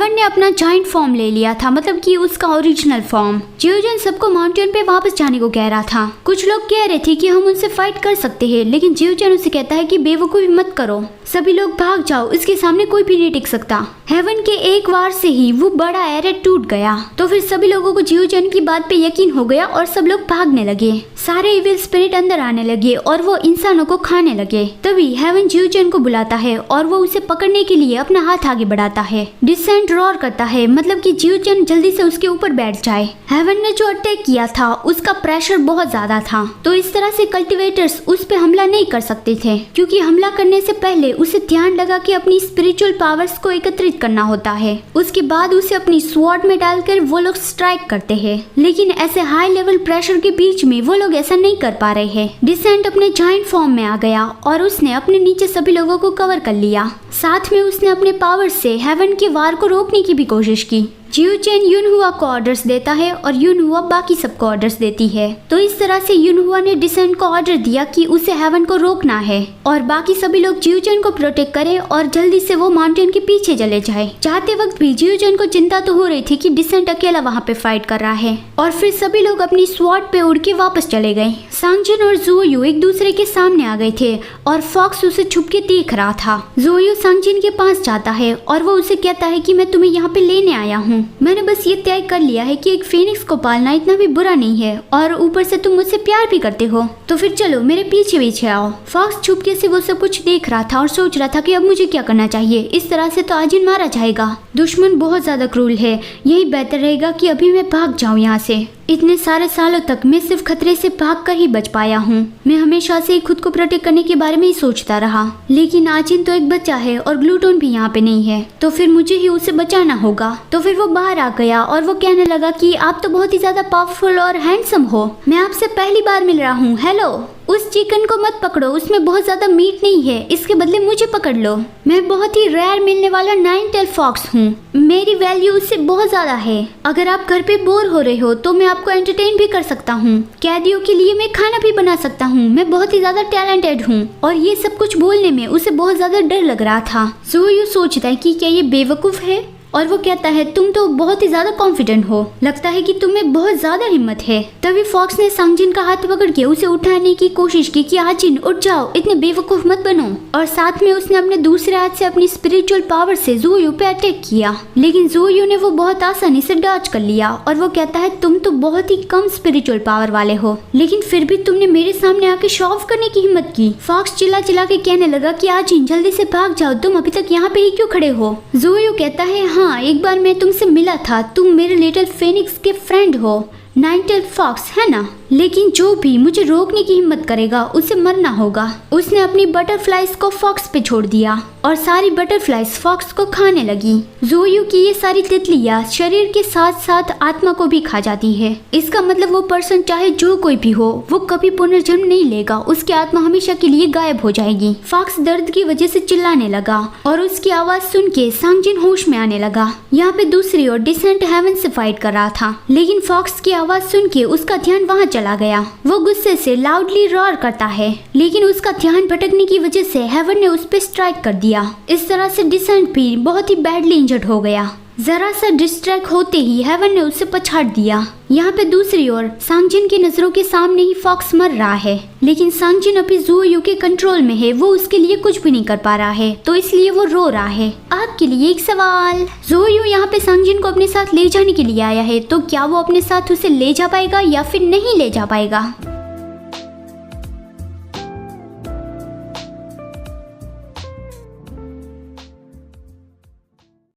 Haven ने अपना giant form ले लिया था, मतलब कि उसका ओरिजिनल फॉर्म। जियोजन सबको माउंटेन पे वापस जाने को कह रहा था। कुछ लोग कह रहे थे कि हम उनसे फाइट कर सकते हैं, लेकिन जियोजन उसे कहता है कि बेवकूफी मत करो, सभी लोग भाग जाओ, इसके सामने कोई भी नहीं टिक सकता। हेवन के एक वार से ही वो बड़ा एरे टूट गया। तो फिर सभी लोगों को जियोजन की बात पे यकीन हो गया और सब लोग भागने लगे। सारे इविल स्पिरिट अंदर आने लगे और वो इंसानों को खाने लगे। तभी हेवन जियोजन को बुलाता है और वो उसे पकड़ने के लिए अपना हाथ आगे बढ़ाता है। डिसेंट रॉर करता है, मतलब कि जियोजन जल्दी से उसके ऊपर बैठ जाए। हेवन ने जो अटैक किया था उसका प्रेशर बहुत ज्यादा था, तो इस तरह से कल्टिवेटर्स उस पे हमला नहीं कर सकते थे, क्योंकि हमला करने से पहले उसे ध्यान लगा कि अपनी स्पिरिचुअल पावर्स को एकत्रित करना होता है। उसके बाद उसे अपनी स्वॉर्ड में डालकर वो लोग स्ट्राइक करते हैं, लेकिन ऐसे हाई लेवल प्रेशर के बीच में वो लोग ऐसा नहीं कर पा रहे हैं। डिसेंट अपने जाइंट फॉर्म में आ गया और उसने अपने नीचे सभी लोगों को कवर कर लिया। साथ में उसने अपने पावर से हेवन के वार को रोकने की भी कोशिश की। जियोचेन युनहुआ को ऑर्डर्स देता है और युनहुआ बाकी सबको ऑर्डर्स देती है। तो इस तरह से युनहुआ ने डिसेंट को ऑर्डर दिया कि उसे हेवन को रोकना है और बाकी सभी लोग जियोचेन को प्रोटेक्ट करें और जल्दी से वो माउंटेन के पीछे चले जाए। जाते वक्त भी जियोचेन को चिंता तो हो रही थी कि डिसेंट अकेला वहाँ पे फाइट कर रहा है। और फिर सभी लोग अपनी स्वॉर्ड पे उड़ के वापस चले गए। सांगजिन और ज़ुओयू एक दूसरे के सामने आ गए थे और फॉक्स उसे छुप के देख रहा था। ज़ुओयू सांगजिन के पास जाता है और वो उसे कहता है कि मैं तुम्हें यहाँ पे लेने आया हूँ। मैंने बस ये तय कर लिया है कि एक फेनिक्स को पालना इतना भी बुरा नहीं है और ऊपर से तुम मुझसे प्यार भी करते हो, तो फिर चलो मेरे पीछे पीछे आओ। फॉक्स छुपके से वो सब कुछ देख रहा था और सोच रहा था कि अब मुझे क्या करना चाहिए। इस तरह से तो आजिन मारा जाएगा। दुश्मन बहुत ज्यादा क्रूर है, यही बेहतर रहेगा कि अभी मैं भाग जाऊँ यहाँ से। इतने सारे सालों तक मैं सिर्फ खतरे से भागकर ही बच पाया हूँ। मैं हमेशा से खुद को प्रोटेक्ट करने के बारे में ही सोचता रहा, लेकिन आजिन तो एक बच्चा है और ग्लूटोन भी यहाँ पे नहीं है, तो फिर मुझे ही उसे बचाना होगा। तो फिर वो बाहर आ गया और वो कहने लगा कि आप तो बहुत ही ज्यादा पावरफुल और हैंडसम हो, मैं आपसे पहली बार मिल रहा हूँ। हेलो, उस चिकन को मत पकड़ो, उसमें बहुत ज्यादा मीट नहीं है, इसके बदले मुझे पकड़ लो। मैं बहुत ही रेयर मिलने वाला 9-tailed फॉक्स हूँ, मेरी वैल्यू उससे बहुत ज्यादा है। अगर आप घर पे बोर हो रहे हो तो मैं आपको एंटरटेन भी कर सकता हूँ, कैदियों के लिए मैं खाना भी बना सकता हूँ, मैं बहुत ही ज्यादा टैलेंटेड हूँ। और ये सब कुछ बोलने में उसे बहुत ज्यादा डर लग रहा था। ज़ुओयू सोचता है कि क्या ये बेवकूफ है, और वो कहता है तुम तो बहुत ही ज्यादा कॉन्फिडेंट हो, लगता है कि तुम्हें बहुत ज्यादा हिम्मत है। तभी फॉक्स ने सांगजिन का हाथ पकड़ के उसे उठाने की कोशिश की कि आजिन उठ जाओ, इतने बेवकूफ मत बनो। और साथ में उसने अपने दूसरे हाथ से अपनी स्पिरिचुअल पावर से ज़ुओयू पे अटैक किया, लेकिन ज़ुओयू ने वो बहुत आसानी से डॉज कर लिया। और वो कहता है तुम तो बहुत ही कम स्पिरिचुअल पावर वाले हो, लेकिन फिर भी तुमने मेरे सामने आके शो ऑफ करने की हिम्मत की। फॉक्स चिल्ला चिल्ला के कहने लगा कि आजिन जल्दी से भाग जाओ, तुम अभी तक यहाँ पे ही क्यों खड़े हो। ज़ुओयू कहता है हाँ, एक बार मैं तुमसे मिला था, तुम मेरे लिटिल फेनिक्स के फ्रेंड हो, 9-tailed फॉक्स है ना, लेकिन जो भी मुझे रोकने की हिम्मत करेगा उसे मरना होगा। उसने अपनी बटरफ्लाइज को फॉक्स पे छोड़ दिया और सारी बटरफ्लाइज फॉक्स को खाने लगी। ज़ुओयू की ये सारी तितलियां शरीर के साथ साथ आत्मा को भी खा जाती है। इसका मतलब वो पर्सन चाहे जो कोई भी हो, वो कभी पुनर्जन्म नहीं लेगा, उसकी आत्मा हमेशा के लिए गायब हो जाएगी। फॉक्स दर्द की वजह से चिल्लाने लगा और उसकी आवाज सुन के सांगजिन होश में आने लगा। यहाँ पे दूसरी ओर डिसेंट हेवन से फाइट कर रहा था, लेकिन फॉक्स की आवाज सुन के उसका ध्यान वहाँ चला गया। वो गुस्से से लाउडली रॉर करता है, लेकिन उसका ध्यान भटकने की वजह से हेवन ने उस पे स्ट्राइक कर दिया। इस तरह से डिसेंट भी बहुत ही बैडली इंजर्ड हो गया। जरा सा डिस्ट्रैक्ट होते ही हेवन ने उसे पछाड़ दिया। यहाँ पे दूसरी ओर सांगजिन की नजरों के सामने ही फॉक्स मर रहा है, लेकिन सांगजिन अभी ज़ुओयू के कंट्रोल में है, वो उसके लिए कुछ भी नहीं कर पा रहा है, तो इसलिए वो रो रहा है। आपके लिए एक सवाल, ज़ुओयू यहाँ पे सांगजिन को अपने साथ ले जाने के लिए आया है, तो क्या वो अपने साथ उसे ले जा पाएगा या फिर नहीं ले जा पाएगा।